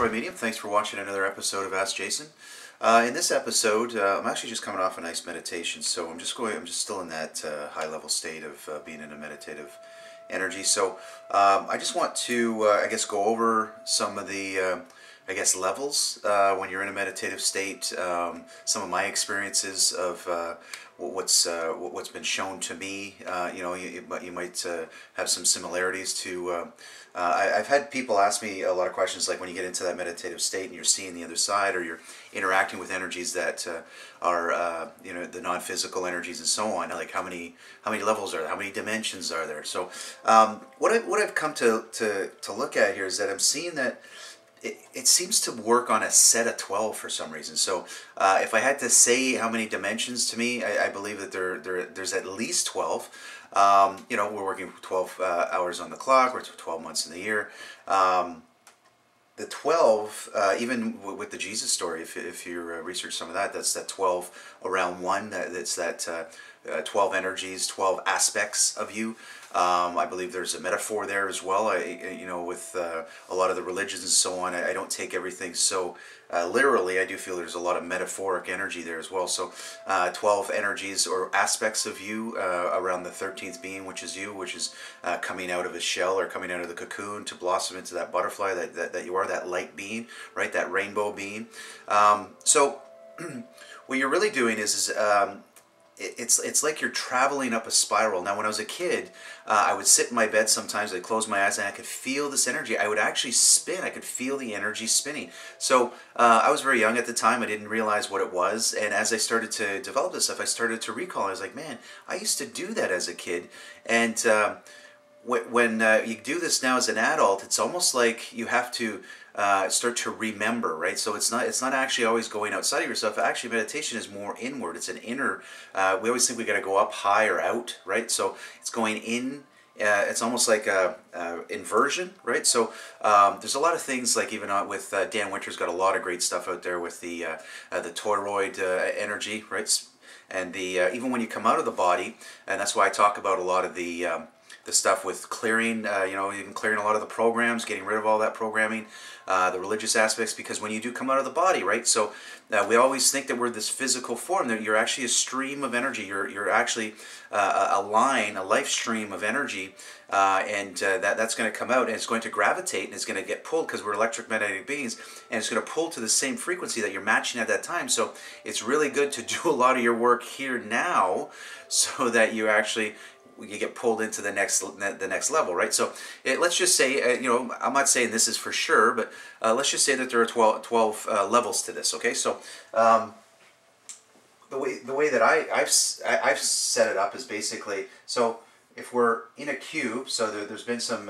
Troy Medium. Thanks for watching another episode of Ask Jason. In this episode, I'm actually just coming off a nice meditation, so I'm just still in that high-level state of being in a meditative energy. So I just want to, I guess, go over some of the, I guess, levels when you're in a meditative state. Some of my experiences of what's been shown to me. You might have some similarities to. I've had people ask me a lot of questions, like when you get into that meditative state and you're seeing the other side, or you're interacting with energies that are the non-physical energies and so on. Like how many levels are there? How many dimensions are there? So what I've come to look at here is that I'm seeing that it seems to work on a set of 12 for some reason. So if I had to say how many dimensions to me, I believe that there's at least 12. We're working 12 hours on the clock, or 12 months in the year. The 12, even with the Jesus story, if you research some of that, that's that 12 around one. That's that 12 energies, 12 aspects of you. I believe there's a metaphor there as well. With a lot of the religions and so on, I don't take everything so literally. I do feel there's a lot of metaphoric energy there as well. So 12 energies or aspects of you around the 13th being, which is you, which is coming out of a shell or coming out of the cocoon to blossom into that butterfly that you are, that light being, right? That rainbow being. So what you're really doing is it's like you're traveling up a spiral. Now, when I was a kid, I would sit in my bed sometimes, I'd close my eyes, and I could feel this energy. I would actually spin. I could feel the energy spinning. So I was very young at the time. I didn't realize what it was. And as I started to develop this stuff, I started to recall. I was like, man, I used to do that as a kid. And when you do this now as an adult, it's almost like you have to start to remember, right? So it's not actually always going outside of yourself. Actually, meditation is more inward. It's an inner. We always think we got to go up high or out, right? So it's going in. It's almost like a inversion, right? So there's a lot of things, like even with Dan Winter's got a lot of great stuff out there with the toroid energy, right? And the even when you come out of the body, and that's why I talk about a lot of the stuff with clearing, even clearing a lot of the programs, getting rid of all that programming, the religious aspects, because when you do come out of the body, right? So we always think that we're this physical form, that you're actually a stream of energy. You're actually a line, a life stream of energy, and that's going to come out, and it's going to gravitate, and it's going to get pulled, because we're electromagnetic beings, and it's going to pull to the same frequency that you're matching at that time. So it's really good to do a lot of your work here now, so that you actually you get pulled into the next level, right? So let's just say, I'm not saying this is for sure, but let's just say that there are 12 levels to this. Okay, so the way that I've set it up is basically, so if we're in a cube, so there's been some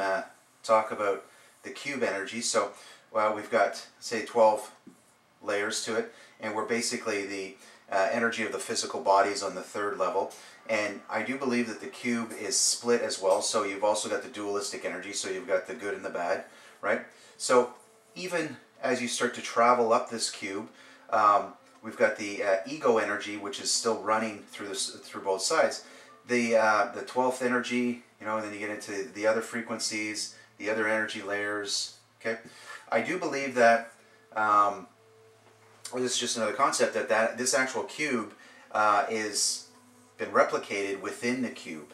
talk about the cube energy. So we've got, say, 12 layers to it, and we're basically the energy of the physical bodies on the 3rd level. And I do believe that the cube is split as well, so you've also got the dualistic energy, so you've got the good and the bad, right? So even as you start to travel up this cube, we've got the ego energy, which is still running through both sides. The 12th energy, and then you get into the other frequencies, the other energy layers. Okay, I do believe that, or this is just another concept, that this actual cube is been replicated within the cube.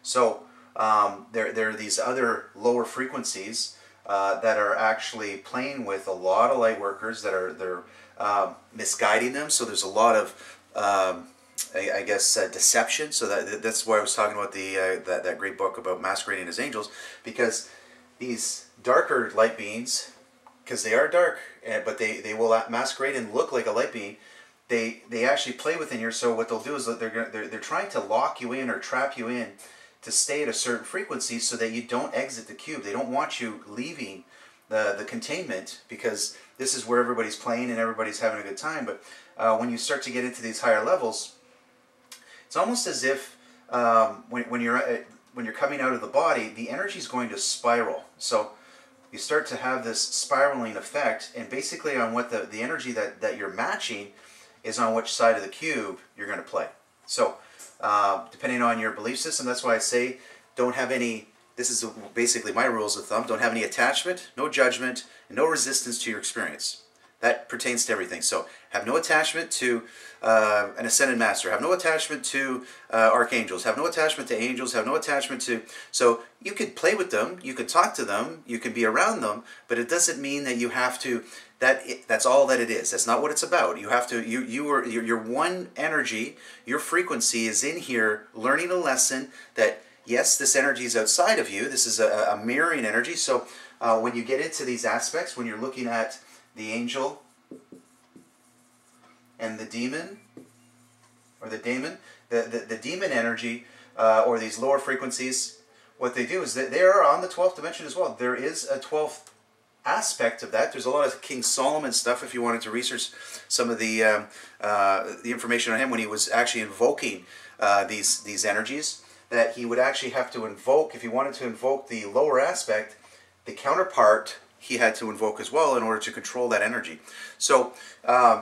So there are these other lower frequencies that are actually playing with a lot of light workers that they're misguiding them. So there's a lot of I guess deception. So that's why I was talking about that great book about masquerading as angels, because these darker light beings, because they are dark, but they will masquerade and look like a light being. They actually play within you. So what they'll do is they're trying to lock you in or trap you in to stay at a certain frequency, so that you don't exit the cube. They don't want you leaving the containment, because this is where everybody's playing and everybody's having a good time. But when you start to get into these higher levels, it's almost as if when you're coming out of the body, the energy is going to spiral. So you start to have this spiraling effect, and basically on what the energy that you're matching is on which side of the cube you're going to play. So depending on your belief system, that's why I say don't have any this is basically my rules of thumb. Don't have any attachment, no judgment, and no resistance to your experience. That pertains to everything. So have no attachment to an ascended master. Have no attachment to archangels. Have no attachment to angels. Have no attachment to... So you could play with them. You could talk to them. You can be around them. But it doesn't mean that you have to... That's all that it is. That's not what it's about. You have to... You're one energy. Your frequency is in here learning a lesson that... Yes, this energy is outside of you. This is a mirroring energy. So when you get into these aspects, when you're looking at the angel and the demon, or the daemon, the demon energy, or these lower frequencies, what they do is that they are on the 12th dimension as well. There is a 12th aspect of that. There's a lot of King Solomon stuff if you wanted to research some of the information on him when he was actually invoking these energies, that he would actually have to invoke, if he wanted to invoke the lower aspect, the counterpart he had to invoke as well in order to control that energy. So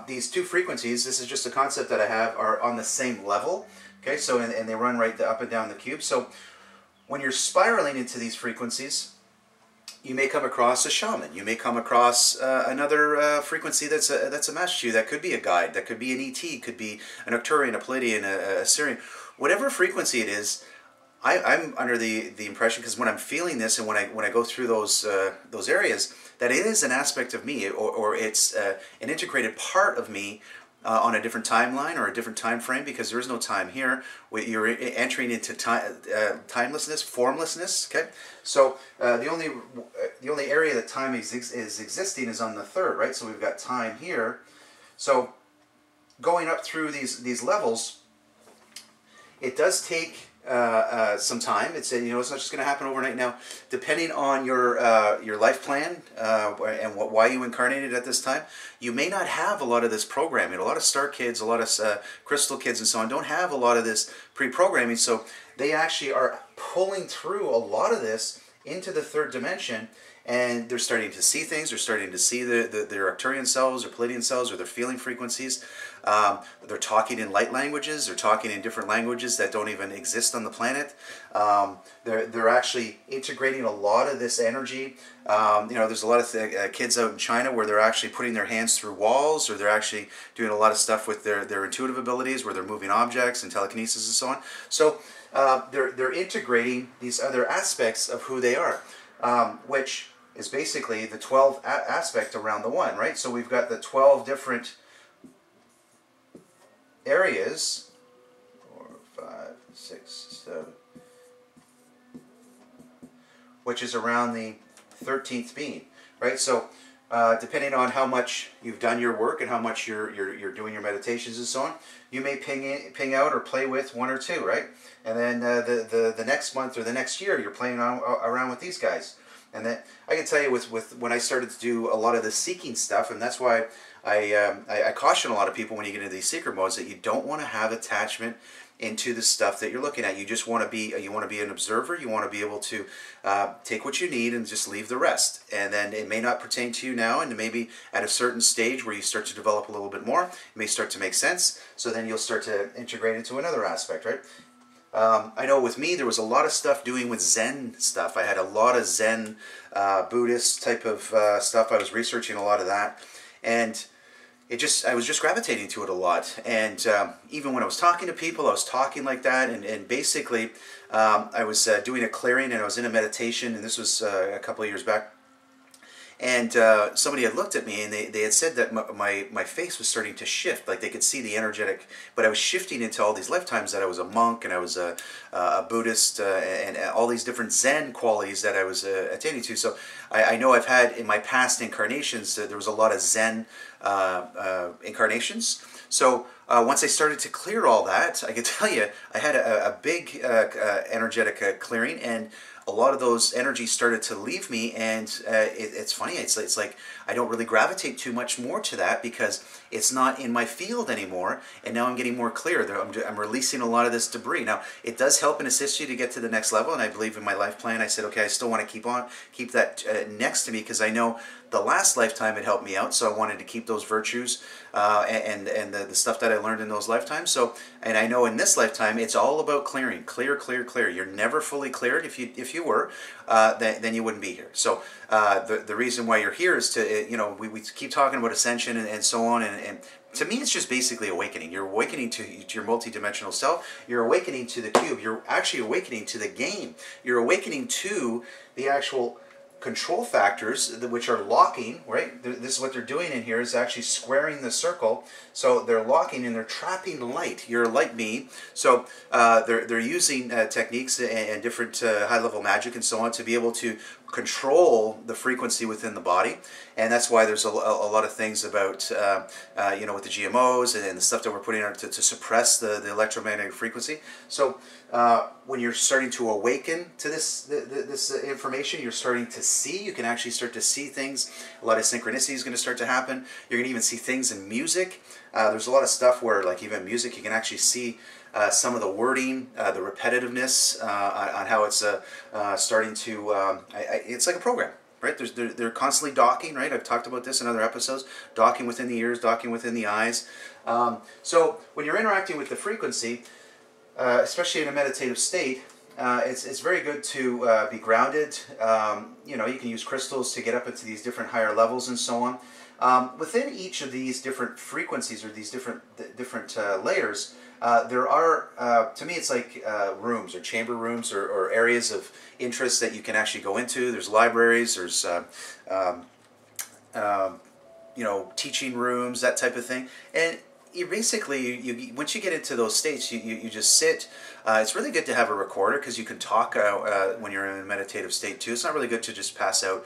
these two frequencies, this is just a concept that I have, are on the same level. Okay, so and they run right up and down the cube. So when you're spiraling into these frequencies, you may come across a shaman. You may come across another frequency that's a match to you. That could be a guide. That could be an ET. Could be an Arcturian, a Pleiadian, a Sirian. Whatever frequency it is, I'm under the impression, because when I'm feeling this and when I go through those areas, that it is an aspect of me, or it's an integrated part of me on a different timeline or a different time frame, because there is no time here. You're entering into timelessness, formlessness. Okay, so the only area that time is existing is on the third, right? So we've got time here. So going up through these levels, it does take some time. It's it's not just going to happen overnight. Now, depending on your life plan and why you incarnated at this time, you may not have a lot of this programming. A lot of star kids, a lot of crystal kids, and so on don't have a lot of this pre-programming. So they actually are pulling through a lot of this into the third dimension. And they're starting to see things. They're starting to see their Arcturian selves or Pleiadian selves or their feeling frequencies. They're talking in light languages. They're talking in different languages that don't even exist on the planet. They're actually integrating a lot of this energy. There's a lot of kids out in China where they're actually putting their hands through walls, or they're actually doing a lot of stuff with their intuitive abilities, where they're moving objects and telekinesis and so on. So they're integrating these other aspects of who they are, which is basically the 12th aspect around the one, right? So we've got the 12 different areas, 4, 5, 6, 7, which is around the 13th being, right? So depending on how much you've done your work and how much you're doing your meditations and so on, you may ping out or play with one or two, right? And then the next month or the next year, you're playing around with these guys. And then I can tell you with when I started to do a lot of the seeking stuff, and that's why I caution a lot of people when you get into these seeker modes, that you don't want to have attachment into the stuff that you're looking at. You just want to be an observer. You want to be able to take what you need and just leave the rest. And then it may not pertain to you now, and maybe at a certain stage where you start to develop a little bit more, it may start to make sense. So then you'll start to integrate into another aspect, right? I know with me there was a lot of stuff doing with Zen stuff. I had a lot of Zen Buddhist type of stuff. I was researching a lot of that, and I was just gravitating to it a lot. And even when I was talking to people, I was talking like that, and basically I was doing a clearing, and I was in a meditation, and this was a couple of years back. And somebody had looked at me, and they had said that my face was starting to shift, like they could see the energetic, but I was shifting into all these lifetimes that I was a monk, and I was a Buddhist, and all these different Zen qualities that I was attaining to. So I know I've had, in my past incarnations, there was a lot of Zen incarnations. So once I started to clear all that, I can tell you, I had a big energetic clearing, and a lot of those energies started to leave me, and it's funny, it's like I don't really gravitate too much more to that because it's not in my field anymore, and now I'm getting more clear. I'm releasing a lot of this debris. Now, it does help and assist you to get to the next level, and I believe in my life plan, I said, okay, I still want to keep that next to me, because I know the last lifetime it helped me out, so I wanted to keep those virtues and the stuff that I learned in those lifetimes. So, and I know in this lifetime it's all about clearing, clear, clear, clear. You're never fully cleared. If you were, then you wouldn't be here. So the reason why you're here is to, you know, we keep talking about ascension and so on, and to me, it's just basically awakening. You're awakening to your multidimensional self. You're awakening to the cube. You're actually awakening to the game. You're awakening to the actual control factors, which are locking, right? This is what they're doing in here, is actually squaring the circle. So they're locking and they're trapping light. You're a light being. So they're using techniques and different high-level magic and so on to be able to control the frequency within the body. And that's why there's a lot of things about, you know, with the GMOs and the stuff that we're putting out to suppress the electromagnetic frequency. So when you're starting to awaken to this information, you're starting to see. You can actually start to see things. A lot of synchronicity is going to start to happen. You're going to even see things in music. There's a lot of stuff where, like even music, you can actually see some of the wording, the repetitiveness on how it's starting to. It's like a program, right? They're constantly docking, right? I've talked about this in other episodes. Docking within the ears, docking within the eyes. So when you're interacting with the frequency, especially in a meditative state, it's very good to be grounded. You know, you can use crystals to get up into these different higher levels and so on. Within each of these different frequencies or these different layers, there are, to me, it's like rooms or chamber rooms or areas of interest that you can actually go into. There's libraries, there's you know, teaching rooms, that type of thing. And you basically, once you get into those states, you just sit. It's really good to have a recorder because you can talk when you're in a meditative state too. It's not really good to just pass out,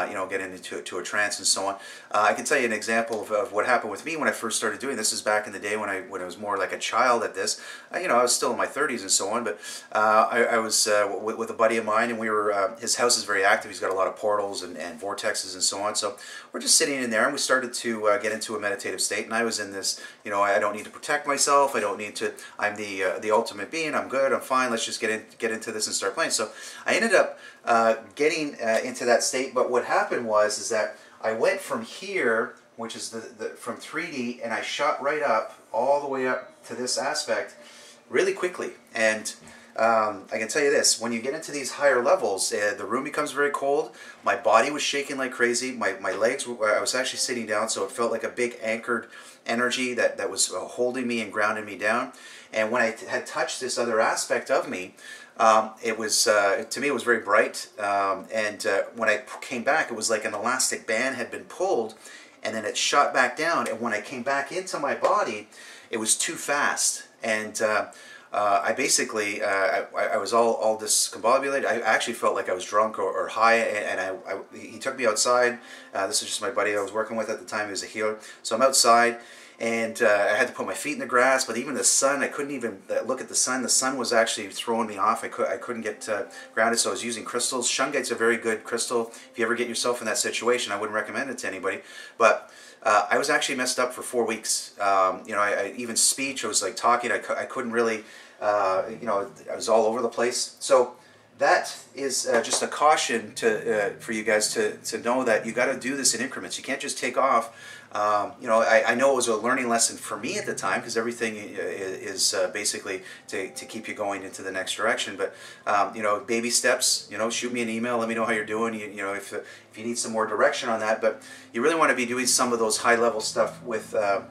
you know, get into a trance and so on. I can tell you an example of what happened with me when I first started doing this. Is back in the day when I was more like a child at this. You know, I was still in my 30s and so on, but I was with a buddy of mine, and we were. His house is very active. He's got a lot of portals and vortexes and so on. So we're just sitting in there, and we started to get into a meditative state. And I was in this, you know, I don't need to protect myself. I don't need to. I'm the ultimate being. I'm good. I'm fine. Let's just get into this and start playing. So I ended up getting into that state. But what happened is that I went from here, which is from 3D, and I shot right up all the way up to this aspect really quickly. And I can tell you this: when you get into these higher levels, the room becomes very cold. My body was shaking like crazy. My legs were, I was actually sitting down, so it felt like a big anchored energy that was holding me and grounding me down. And when I had touched this other aspect of me, it was, to me, it was very bright. And when I came back, it was like an elastic band had been pulled, and then it shot back down. And when I came back into my body, it was too fast. And I basically, I was all discombobulated. I actually felt like I was drunk or high, and he took me outside. This is just my buddy I was working with at the time. He was a healer. So I'm outside, and I had to put my feet in the grass, but even the sun, I couldn't even look at the sun. The sun was actually throwing me off. I couldn't get grounded, so I was using crystals. Shungite's a very good crystal. If you ever get yourself in that situation, I wouldn't recommend it to anybody. But I was actually messed up for 4 weeks. You know, even speech, I was like talking, I couldn't really, you know, I was all over the place. So that is just a caution for you guys to know that you got to do this in increments. You can't just take off. You know, I know it was a learning lesson for me at the time, because everything is basically to keep you going into the next direction. But you know, baby steps. You know, shoot me an email. Let me know how you're doing. You know, if you need some more direction on that. But you really want to be doing some of those high level stuff with a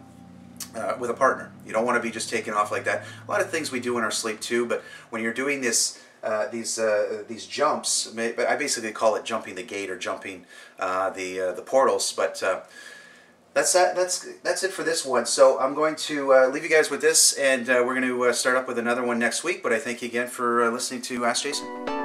partner. You don't want to be just taking off like that. A lot of things we do in our sleep too. But when you're doing this. These jumps, I basically call it jumping the gate or jumping the portals. But that's it for this one. So I'm going to leave you guys with this, and we're going to start up with another one next week. But I thank you again for listening to Ask Jason.